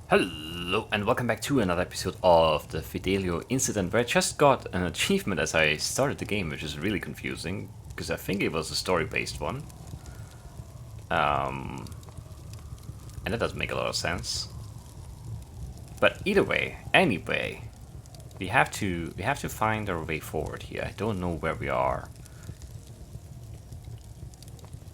Hello and welcome back to another episode of the Fidelio Incident, where I just got an achievement as I started the game, which is really confusing because I think it was a story-based one, and that doesn't make a lot of sense. But either way, anyway, we have to find our way forward here. I don't know where we are.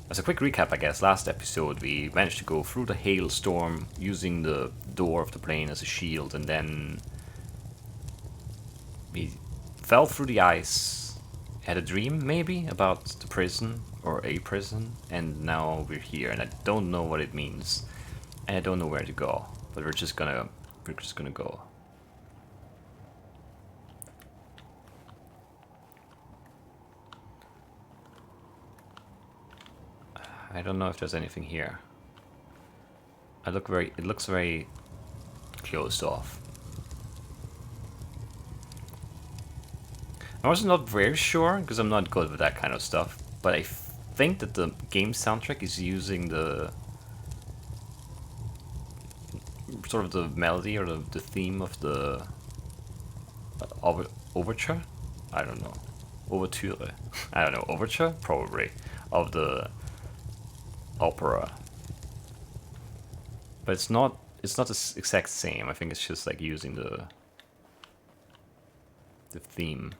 As a quick recap, I guess, last episode we managed to go through the hailstorm using the door of the plane as a shield, and then we fell through the ice, had a dream maybe about the prison or a prison, and now we're here, and I don't know what it means, and I don't know where to go, but we're just gonna go. I don't know if there's anything here. It looks very closed off. I'm also not very sure, because I'm not good with that kind of stuff, but I think that the game soundtrack is using the sort of the melody or the theme of the overture? I don't know. Overture? I don't know. Overture? Probably. Of the opera. But it's not the exact same. I think it's just like using the theme.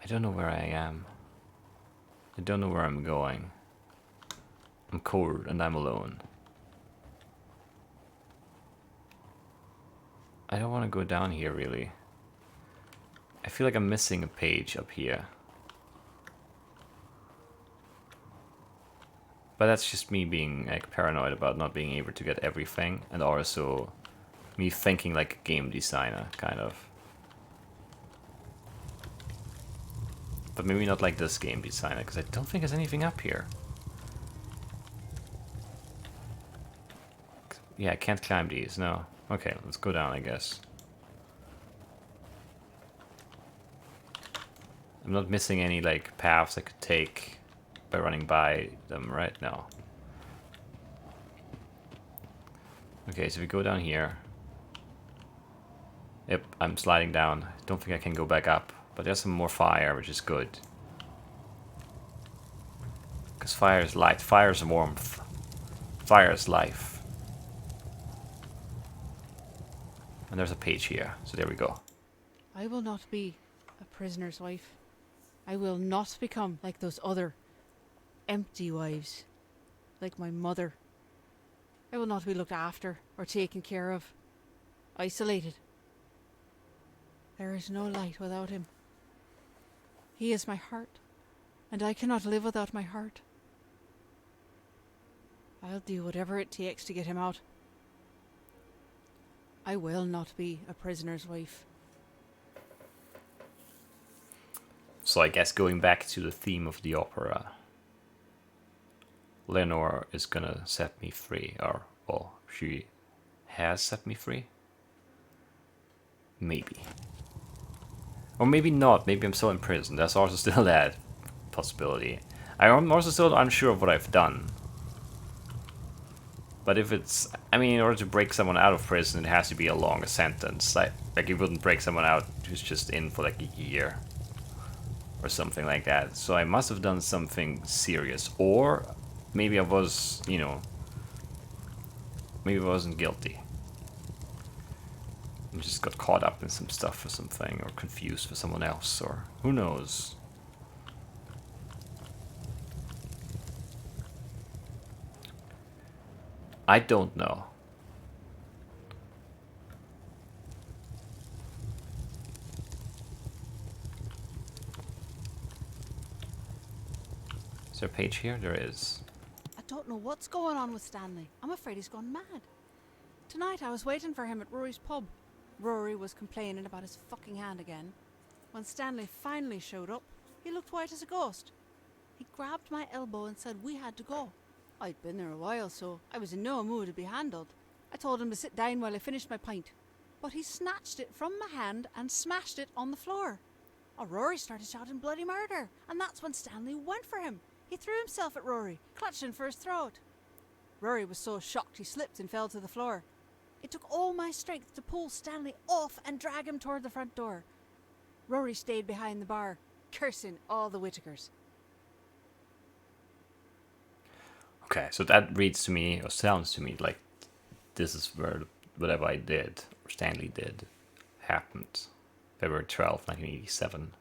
I don't know where I am. I don't know where I'm going. I'm cold and I'm alone. I don't want to go down here really. I feel like I'm missing a page up here. But that's just me being like paranoid about not being able to get everything, and also me thinking like a game designer, kind of. But maybe not like this game designer, because I don't think there's anything up here. Yeah, I can't climb these, no. Okay, let's go down, I guess. I'm not missing any like paths I could take by running by them right now. Okay, so we go down here. Yep, I'm sliding down. I don't think I can go back up, but there's some more fire, which is good. Because fire is light, fire is warmth, fire is life. And there's a page here, so there we go. I will not be a prisoner's wife. I will not become like those other empty wives, like my mother. I will not be looked after or taken care of, isolated. There is no light without him. He is my heart, and I cannot live without my heart. I'll do whatever it takes to get him out. I will not be a prisoner's wife. So I guess going back to the theme of the opera, Leonore is gonna set me free, or, well, she has set me free? Maybe. Or maybe not, maybe I'm still in prison, there's also still that possibility. I'm also still unsure of what I've done. But if it's, I mean, in order to break someone out of prison, it has to be a longer sentence. Like you wouldn't break someone out who's just in for like a year or something like that. So I must have done something serious, or maybe I was, maybe I wasn't guilty. I just got caught up in some stuff or something, or confused for someone else, or who knows. I don't know. Is there a page here? There is. I don't know what's going on with Stanley. I'm afraid he's gone mad. Tonight I was waiting for him at Rory's pub. Rory was complaining about his fucking hand again. When Stanley finally showed up, he looked white as a ghost. He grabbed my elbow and said we had to go. I'd been there a while, so I was in no mood to be handled. I told him to sit down while I finished my pint, but he snatched it from my hand and smashed it on the floor. Oh, Rory started shouting bloody murder, and that's when Stanley went for him. He threw himself at Rory, clutching for his throat. Rory was so shocked he slipped and fell to the floor. It took all my strength to pull Stanley off and drag him toward the front door. Rory stayed behind the bar, cursing all the Whittakers. Okay, so that reads to me, or sounds to me, like this is where whatever I did, or Stanley did, happened. February 12th, 1987.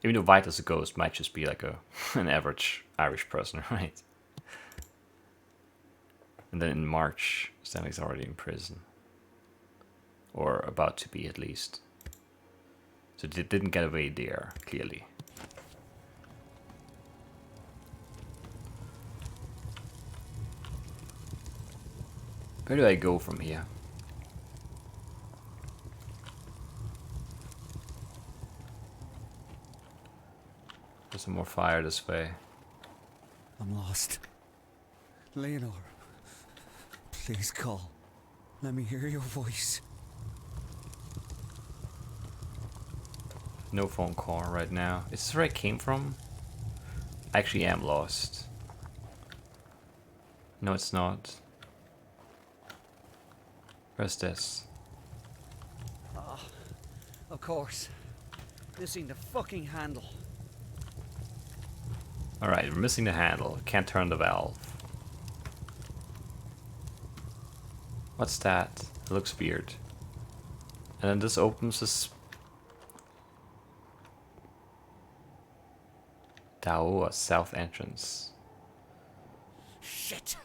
Even though White as a ghost might just be like an average Irish person, right? And then in March, Stanley's already in prison. Or about to be, at least. So they didn't get away there, clearly. Where do I go from here? There's some more fire this way. I'm lost. Leonore, please call. Let me hear your voice. No phone call right now. Is this where I came from? I actually am lost. No, it's not. Where's this? Ah, of course. Missing the fucking handle. Alright, we're missing the handle. Can't turn the valve. What's that? It looks weird. And then this opens this Daoa south entrance. Shit!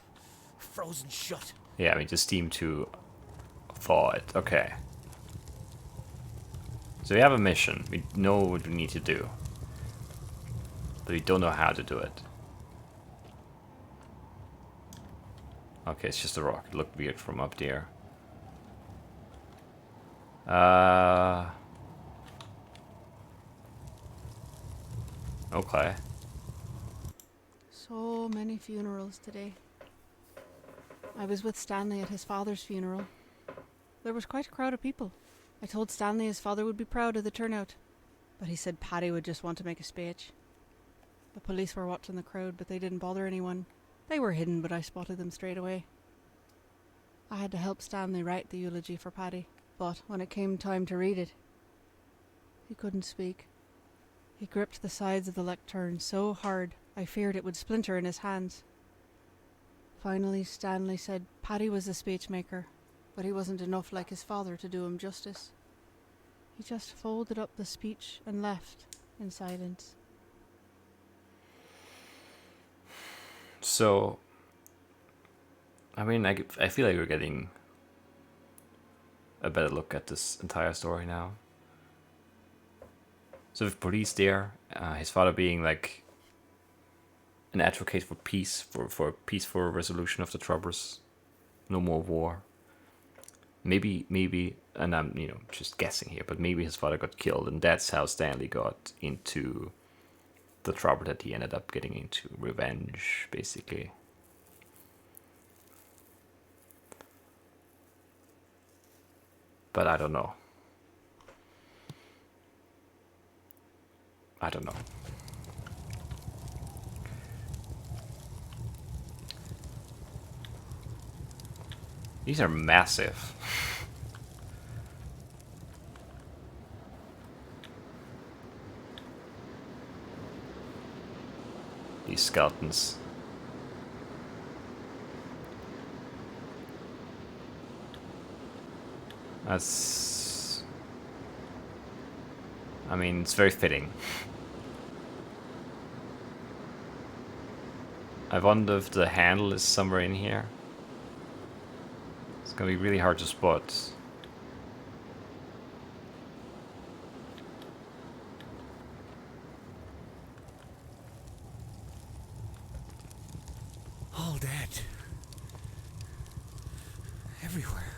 Frozen shut. Yeah, we just steam to thaw it. Okay. So we have a mission. We know what we need to do. But we don't know how to do it. Okay, it's just a rock. It looked weird from up there. Okay. So many funerals today. I was with Stanley at his father's funeral. There was quite a crowd of people. I told Stanley his father would be proud of the turnout, but he said Paddy would just want to make a speech. The police were watching the crowd, but they didn't bother anyone. They were hidden, but I spotted them straight away. I had to help Stanley write the eulogy for Paddy, but when it came time to read it, he couldn't speak. He gripped the sides of the lectern so hard I feared it would splinter in his hands. Finally, Stanley said Paddy was a speechmaker, but he wasn't enough like his father to do him justice. He just folded up the speech and left in silence. So, I mean, I feel like we're getting a better look at this entire story now. So with police there, his father being like an advocate for peace, for peaceful resolution of the troubles, no more war. Maybe, and I'm just guessing here, but maybe his father got killed, and that's how Stanley got into the trouble that he ended up getting into. Revenge, basically. But I don't know. These are massive. These skeletons. That's... I mean, it's very fitting. I wonder if the handle is somewhere in here. It's gonna be really hard to spot. All dead. Everywhere.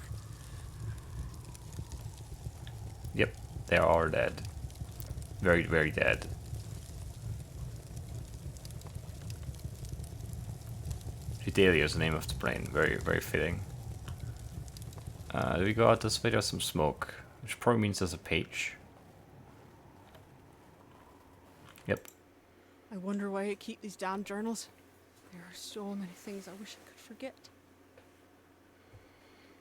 Yep, they are all dead. Very, very dead. Fidelio is the name of the plane. Very, very fitting. Do we go out this way? There's some smoke, which probably means there's a page. Yep. I wonder why I keep these damn journals. There are so many things I wish I could forget.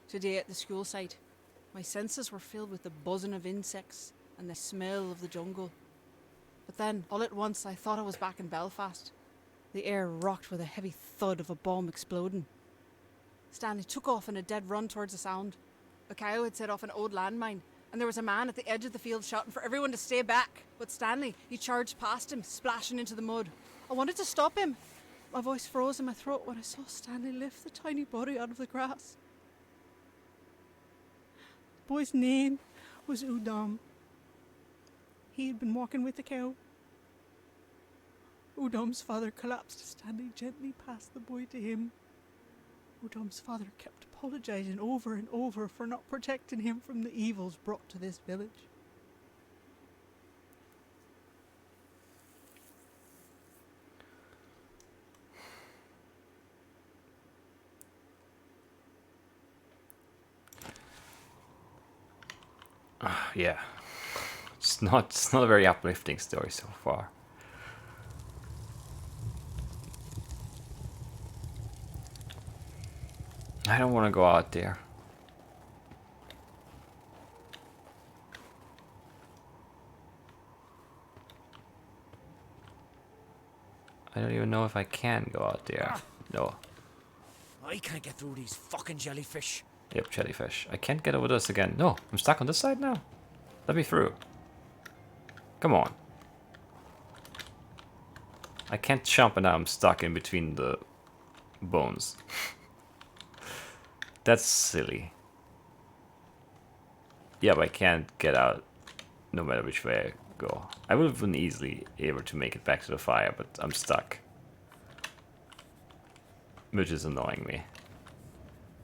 Today at the school site, my senses were filled with the buzzing of insects and the smell of the jungle. But then, all at once, I thought I was back in Belfast. The air rocked with a heavy thud of a bomb exploding. Stanley took off in a dead run towards the sound. A cow had set off an old landmine, and there was a man at the edge of the field shouting for everyone to stay back. But Stanley, he charged past him, splashing into the mud. I wanted to stop him. My voice froze in my throat when I saw Stanley lift the tiny body out of the grass. The boy's name was Udom. He had been walking with the cow. Udom's father collapsed as Stanley gently passed the boy to him. Udom's father kept apologising over and over for not protecting him from the evils brought to this village. Yeah. It's not a very uplifting story so far. I don't want to go out there. I don't even know if I can go out there. No. I can't get through these fucking jellyfish. Yep, jellyfish. I can't get over this again. No, I'm stuck on this side now. Let me through. Come on. I can't jump and now I'm stuck in between the bones. That's silly. Yeah, but I can't get out no matter which way I go. I would have been easily able to make it back to the fire, but I'm stuck. Which is annoying me.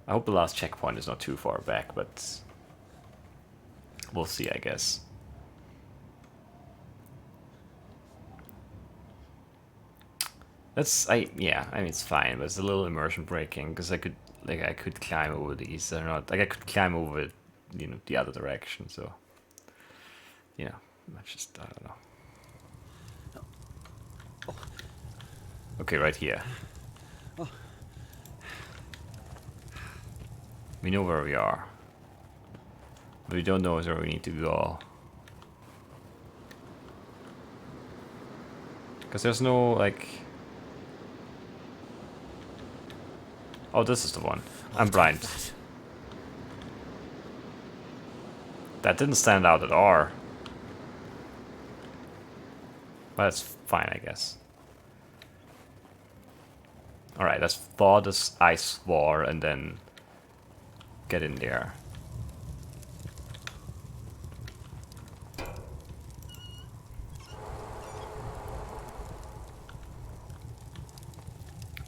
I hope the last checkpoint is not too far back, but we'll see, I guess. I mean it's fine, but it's a little immersion breaking because I could climb over these or not. Like I could climb over, the other direction. So, I don't know. Okay, right here. We know where we are, but we don't know where we need to go. Because there's no, like... Oh, this is the one. I'm blind. That didn't stand out at all. But that's fine, I guess. Alright, let's thaw this ice war and then get in there.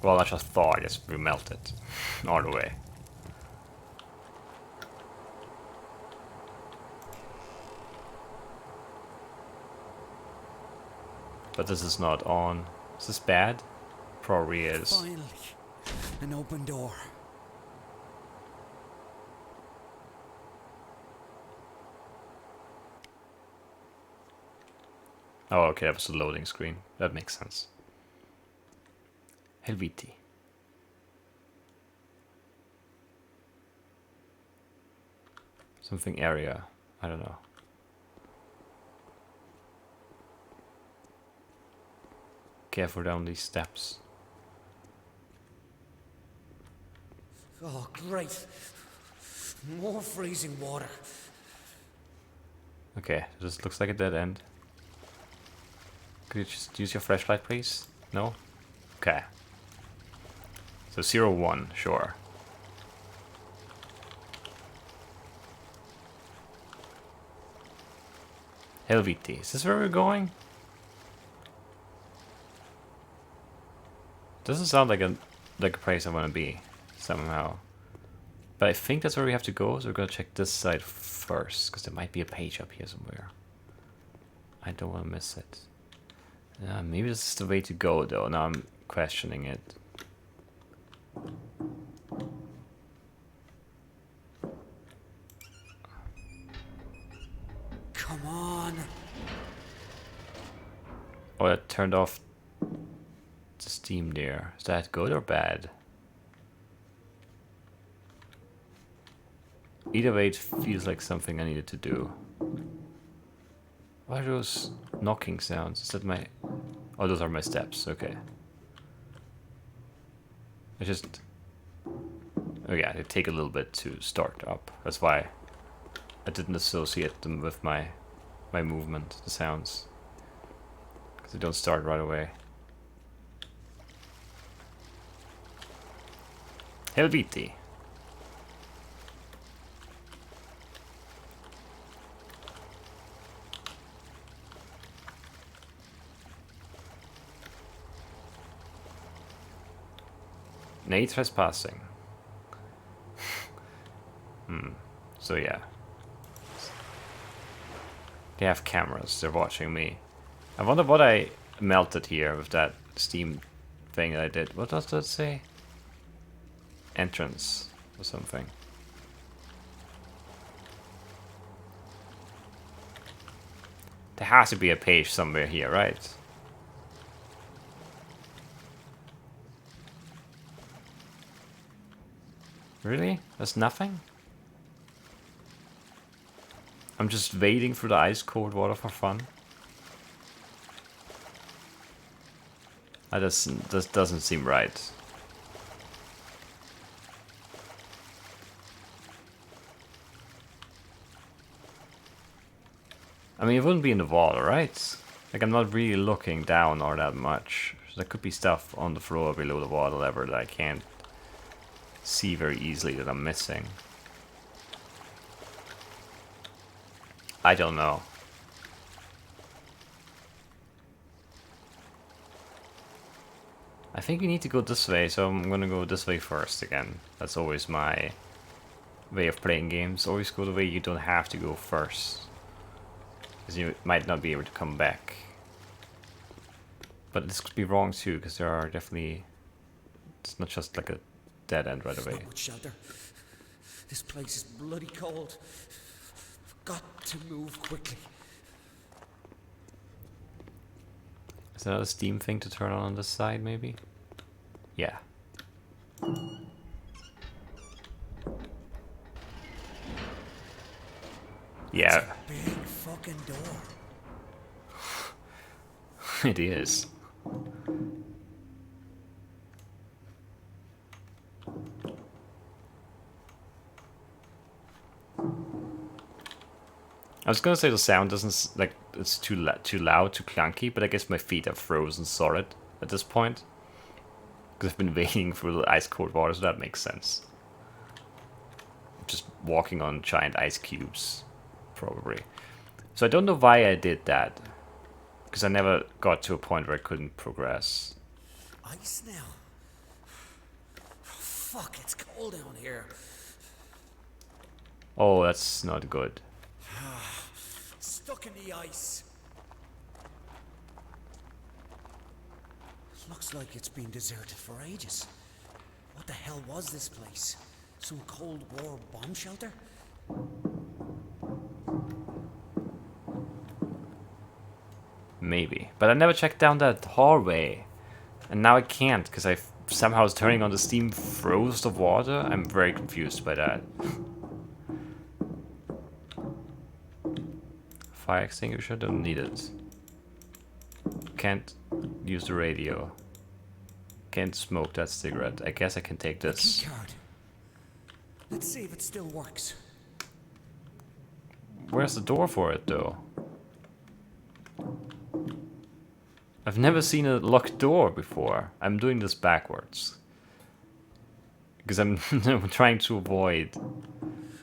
Well, not just thaw, I guess we melt it all the way. But this is not on. Is this bad? Probably is. Finally, an open door. Oh, okay, that was the loading screen. That makes sense. Helviti. Something area. I don't know. Careful down these steps. Oh, great. More freezing water. Okay, this looks like a dead end. Could you just use your flashlight, please? No? Okay. So 0-1, sure. Helviti. Is this where we're going? Doesn't sound like a place I want to be somehow. But I think that's where we have to go, so we're gonna check this side first, because there might be a page up here somewhere. I don't want to miss it. Maybe this is the way to go, though. Now I'm questioning it. Come on. Oh, that turned off the steam there. Is that good or bad? Either way, it feels like something I needed to do. What are those knocking sounds? Is that my... Oh, those are my steps. Okay. I just... Oh yeah, they take a little bit to start up. That's why I didn't associate them with my movement, the sounds. Because they don't start right away. Helviti. Nay trespassing. So yeah. They have cameras, they're watching me. I wonder what I melted here with that steam thing that I did. What does that say? Entrance or something. There has to be a page somewhere here, right? Really? There's nothing? I'm just wading through the ice cold water for fun. This doesn't seem right. I mean, it wouldn't be in the water, right? Like, I'm not really looking down or that much. There could be stuff on the floor below the water level that I can't see very easily that I'm missing. I don't know. I think we need to go this way, so I'm gonna go this way first again. That's always my way of playing games. Always go the way you don't have to go first. Because you might not be able to come back. But this could be wrong too, because there are definitely... It's not just like a dead end right away. Not much shelter. This place is bloody cold. I've got to move quickly. Is that a steam thing to turn on this side, maybe? Yeah. Yeah. It's a big fucking door. It is. I was gonna say the sound doesn't like it's too loud, too clunky, but I guess my feet are frozen solid at this point because I've been wading through the ice cold water, so that makes sense. Just walking on giant ice cubes, probably. So I don't know why I did that, because I never got to a point where I couldn't progress. Ice now. Fuck, it's cold down here. Oh, that's not good. Stuck in the ice. Looks like it's been deserted for ages. What the hell was this place? Some Cold War bomb shelter? Maybe. But I never checked down that hallway. And now I can't, because I somehow was turning on the steam froze the water. I'm very confused by that. Fire extinguisher, don't need it. Can't use the radio. Can't smoke that cigarette. I guess I can take this. Keycard. Let's see if it still works. Where's the door for it, though? I've never seen a locked door before. I'm doing this backwards. Because I'm trying to avoid...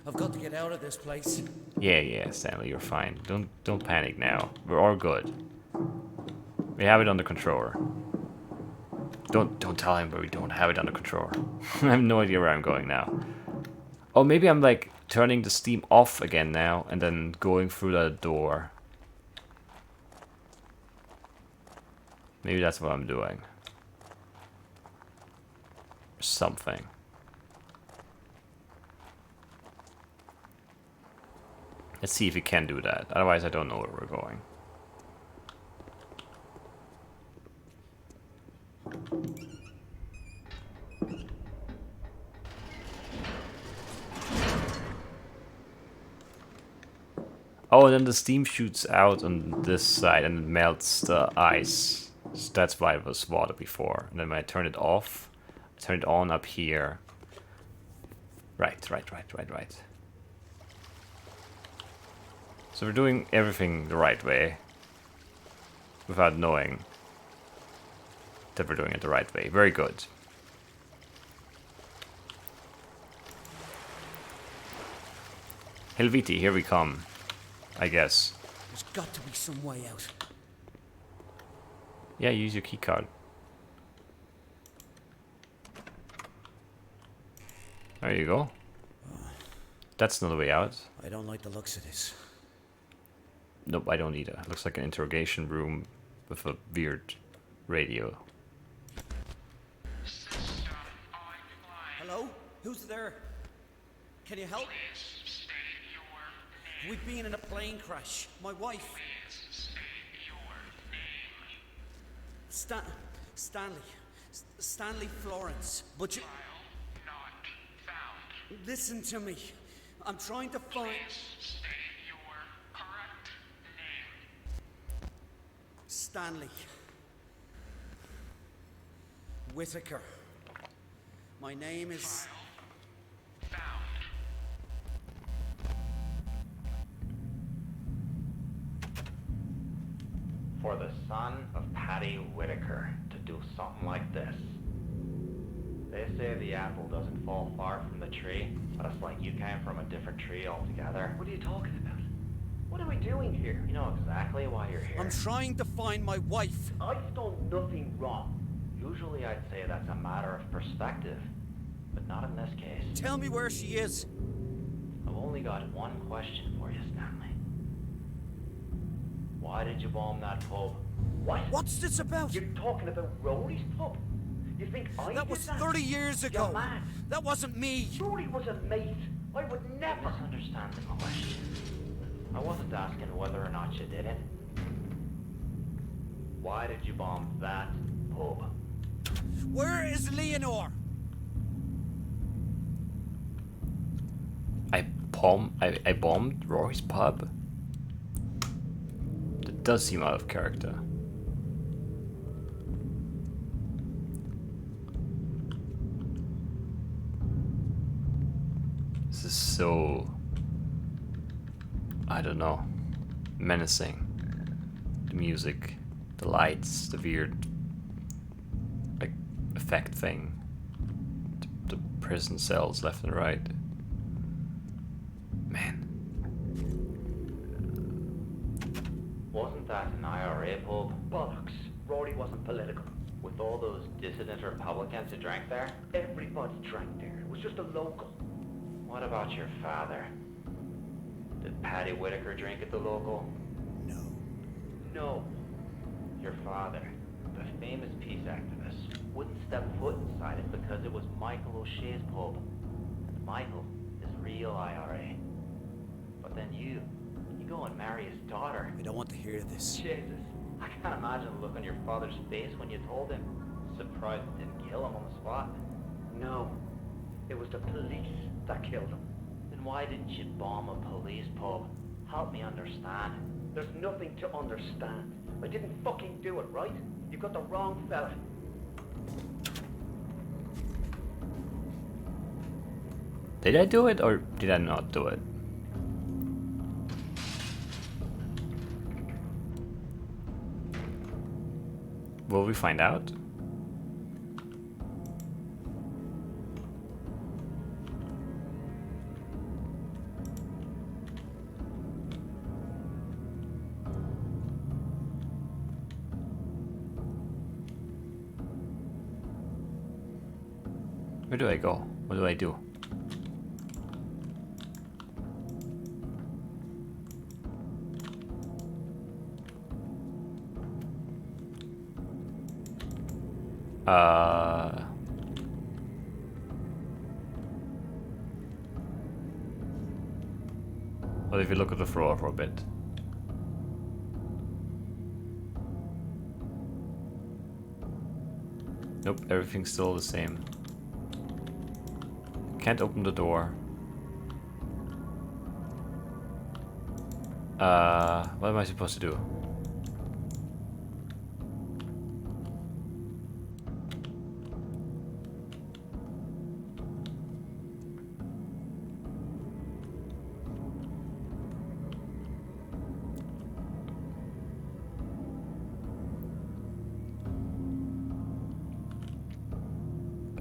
I've got to get out of this place. Yeah, Stanley, you're fine. Don't panic now. We're all good. We have it under control. Don't tell him, but we don't have it under control. I have no idea where I'm going now. Oh, maybe I'm like turning the steam off again now and then going through that door. Maybe that's what I'm doing. Something. Let's see if we can do that. Otherwise, I don't know where we're going. Oh, and then the steam shoots out on this side and it melts the ice. So that's why it was water before. And then when I turn it off, I turn it on up here. Right. So we're doing everything the right way. Without knowing that we're doing it the right way. Very good. Helviti, here we come. I guess. There's got to be some way out. Yeah, use your keycard. There you go. That's not the way out. I don't like the looks of this. Nope, I don't either. Looks like an interrogation room with a weird radio. Hello? Who's there? Can you help? We've been in a plane crash. My wife. Stanley. Stanley Florence. But you... Listen to me. I'm trying to find... Stanley. Whitaker. My name is... For the son of Paddy Whitaker to do something like this. They say the apple doesn't fall far from the tree, but it's like you came from a different tree altogether. What are you talking about? What are we doing here? You know exactly why you're here. I'm trying to find my wife. I've done nothing wrong. Usually I'd say that's a matter of perspective, but not in this case. Tell me where she is. I've only got one question for you, Stanley. Why did you bomb that pub? What? What's this about? You're talking about Rory's pub? You think I That did was that? 30 years ago. You're mad. That wasn't me. Rory was a mate. I would You're never. misunderstanding the question. I wasn't asking whether or not you did it. Why did you bomb that pub? Where is Leonore? I bombed Rory's pub. That does seem out of character. This is so... I don't know. Menacing. The music, the lights, the weird... like, effect thing. The prison cells left and right. Man. Wasn't that an IRA pub? Bollocks. Rory wasn't political. With all those dissident Republicans who drank there? Everybody drank there. It was just a local. What about your father? Did Paddy Whitaker drink at the local? No. No. Your father, the famous peace activist, wouldn't step foot inside it because it was Michael O'Shea's pub. And Michael is real IRA. But then you go and marry his daughter. I don't want to hear this. Jesus, I can't imagine the look on your father's face when you told him. Surprised it didn't kill him on the spot. No. It was the police that killed him. Then why didn't you bomb a police pub? Help me understand. There's nothing to understand. I didn't fucking do it, right? You've got the wrong fella. Did I do it or did I not do it? Will we find out? Where do I go? What do I do? What if you look at the floor for a bit? Nope, everything's still the same. Can't open the door. What am I supposed to do?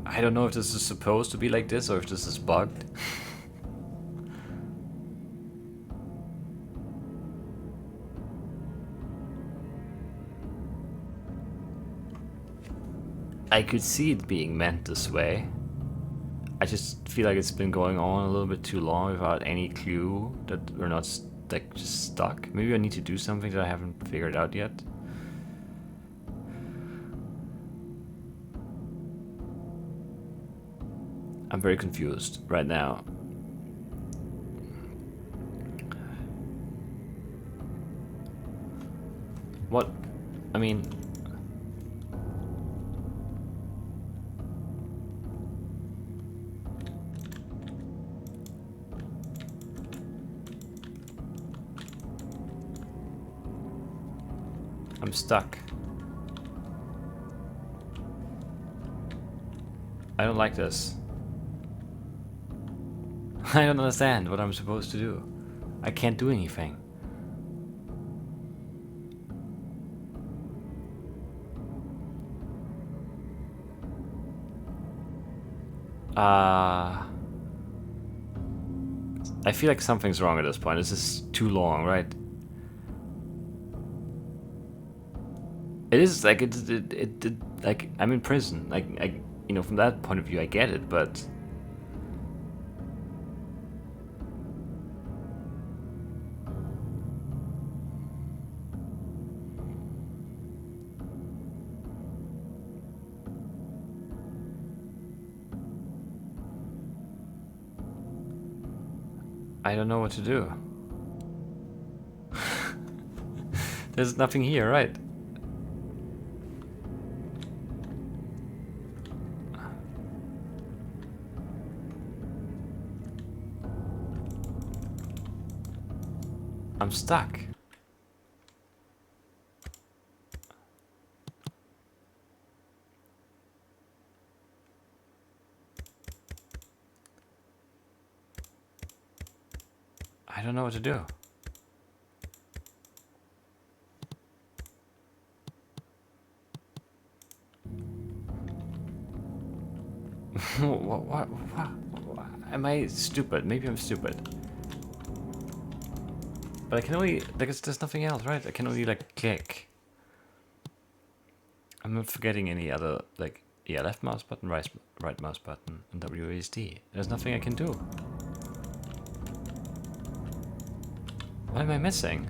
I don't know if this is supposed to be like this or if this is bugged. I could see it being meant this way. I just feel like it's been going on a little bit too long without any clue that we're not like just stuck. Maybe I need to do something that I haven't figured out yet. I'm very confused right now. What? I mean... I'm stuck. I don't like this. I don't understand what I'm supposed to do. I can't do anything. I feel like something's wrong at this point. This is too long, right? It is like it like I'm in prison. Like you know, from that point of view, I get it, but I don't know what to do. There's nothing here, right? I'm stuck. I don't know what to do. What? Am I stupid? Maybe I'm stupid. But I can only, like, there's nothing else, right? I can only, like, click. I'm not forgetting any other, like, yeah, left mouse button, right mouse button, and WASD. There's nothing I can do. What am I missing?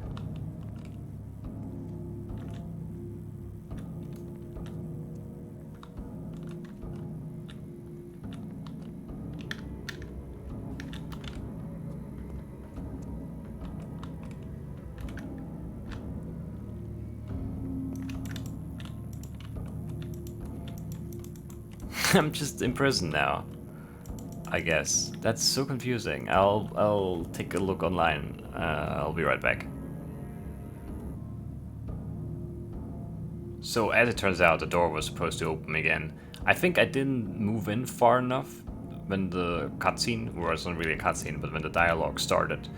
I'm just in prison now, I guess. That's so confusing. I'll take a look online. I'll be right back. So as it turns out, the door was supposed to open again. I think I didn't move in far enough when the cutscene, well, it's not really a cutscene, but when the dialogue started.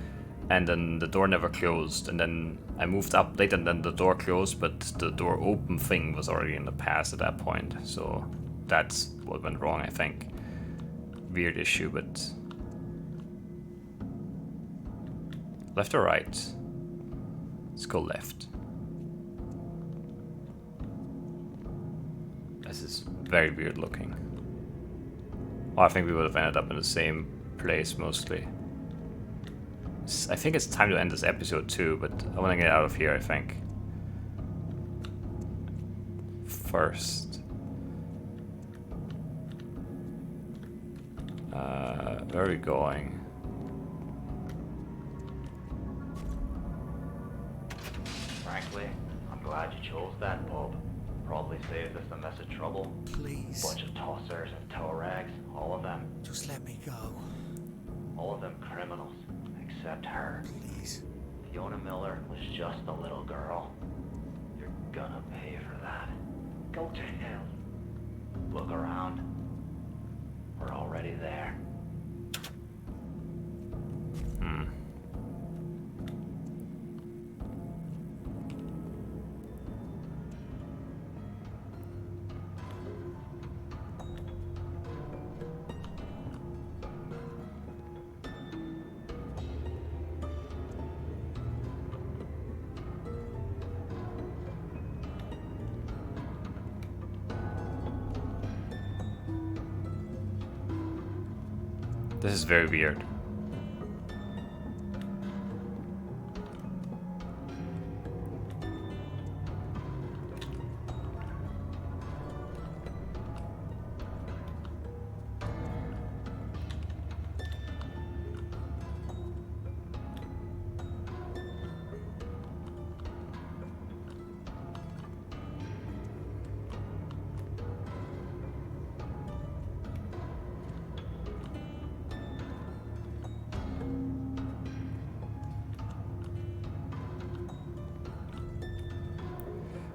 And then the door never closed, and then I moved up late and then the door closed, but the door open thing was already in the past at that point. So that's what went wrong, I think. Weird issue, but... Left or right? Let's go left. This is very weird looking. Oh, I think we would have ended up in the same place mostly. I think it's time to end this episode too, but I want to get out of here, I think. First. Where are we going? Frankly, I'm glad you chose that pub. Probably saved us a mess of trouble. Please. Bunch of tossers and tow rags, all of them. Just let me go. All of them criminals, except her. Please. Fiona Miller was just a little girl. You're gonna pay for that. Go to hell. Look around. We're already there. This is very weird.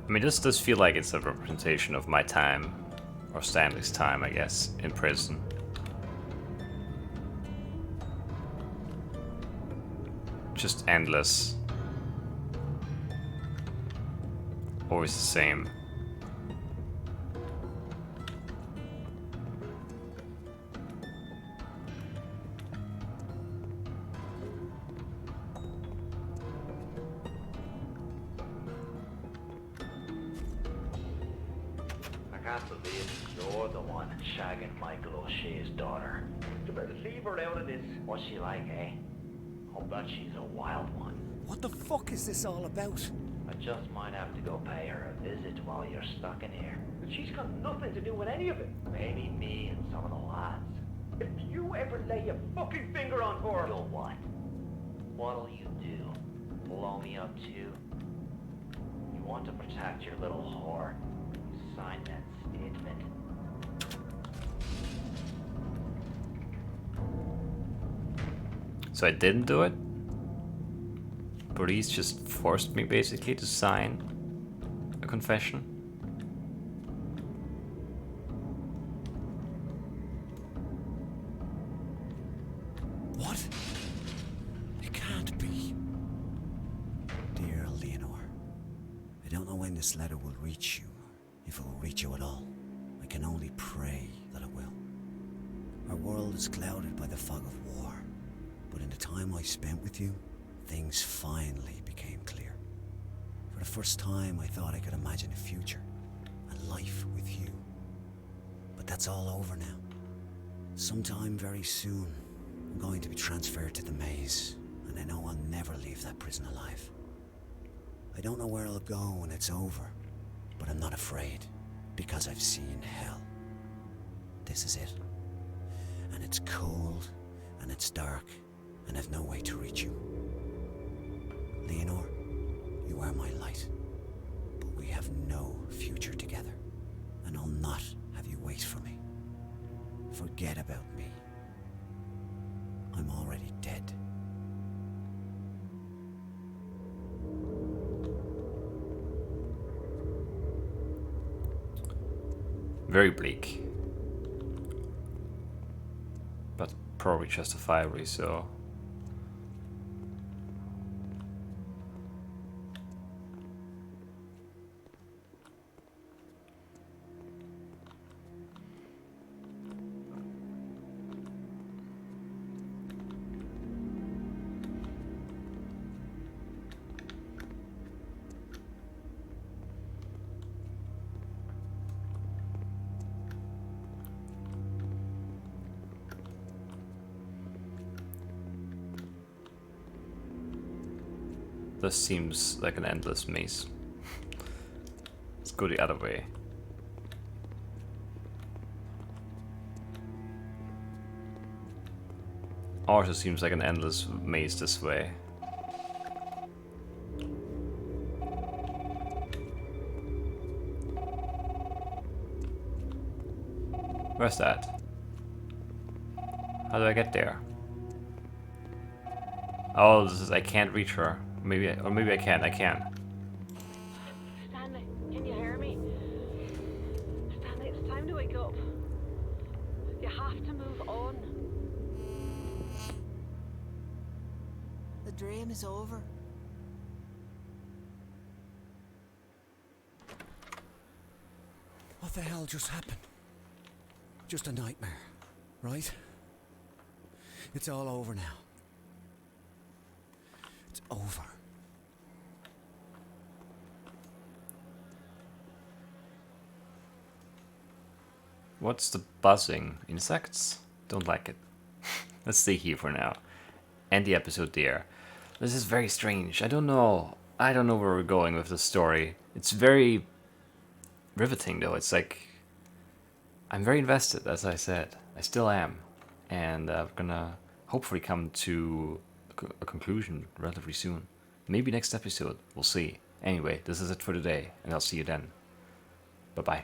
I mean, this does feel like it's a representation of my time, or Stanley's time, I guess, in prison. Just endless. Always the same. I can't believe you're the one shagging Michael O'Shea's daughter. You better leave her out of this. What's she like, eh? I'll bet she's a wild one. What the fuck is this all about? I just might have to go pay her a visit while you're stuck in here. And she's got nothing to do with any of it. Maybe me and some of the lads. If you ever lay a fucking finger on her... You'll what? What'll you do? Blow me up too? You want to protect your little whore? You sign that statement. So I didn't do it? Police just forced me basically to sign a confession? What? It can't be. Dear Leonore, I don't know when this letter will reach you, if it will reach you at all. I can only pray that it will. Our world is clouded by the fog of war, but in the time I spent with you, things finally became clear. For the first time, I thought I could imagine a future, a life with you. But that's all over now. Sometime very soon, I'm going to be transferred to the maze, and I know I'll never leave that prison alive. I don't know where I'll go when it's over, but I'm not afraid, because I've seen hell. This is it. And it's cold, and it's dark, and I've no way to reach you. Leonore, you are my light, but we have no future together, and I'll not have you wait for me. Forget about me. I'm already dead. Very bleak. But probably justifiably so. This seems like an endless maze. Let's go the other way. Also seems like an endless maze this way. Where's that? How do I get there? Oh, this is, I can't reach her. Maybe I can. I can. Stanley, can you hear me? Stanley, it's time to wake up. You have to move on. The dream is over. What the hell just happened? Just a nightmare, right? It's all over now. It's over. What's the buzzing? Insects? Don't like it. Let's stay here for now. End the episode there. This is very strange. I don't know where we're going with the story. It's very riveting though. It's like I'm very invested, as I said. I still am. And I'm gonna hopefully come to a conclusion relatively soon. Maybe next episode. We'll see. Anyway, this is it for today, and I'll see you then. Bye-bye.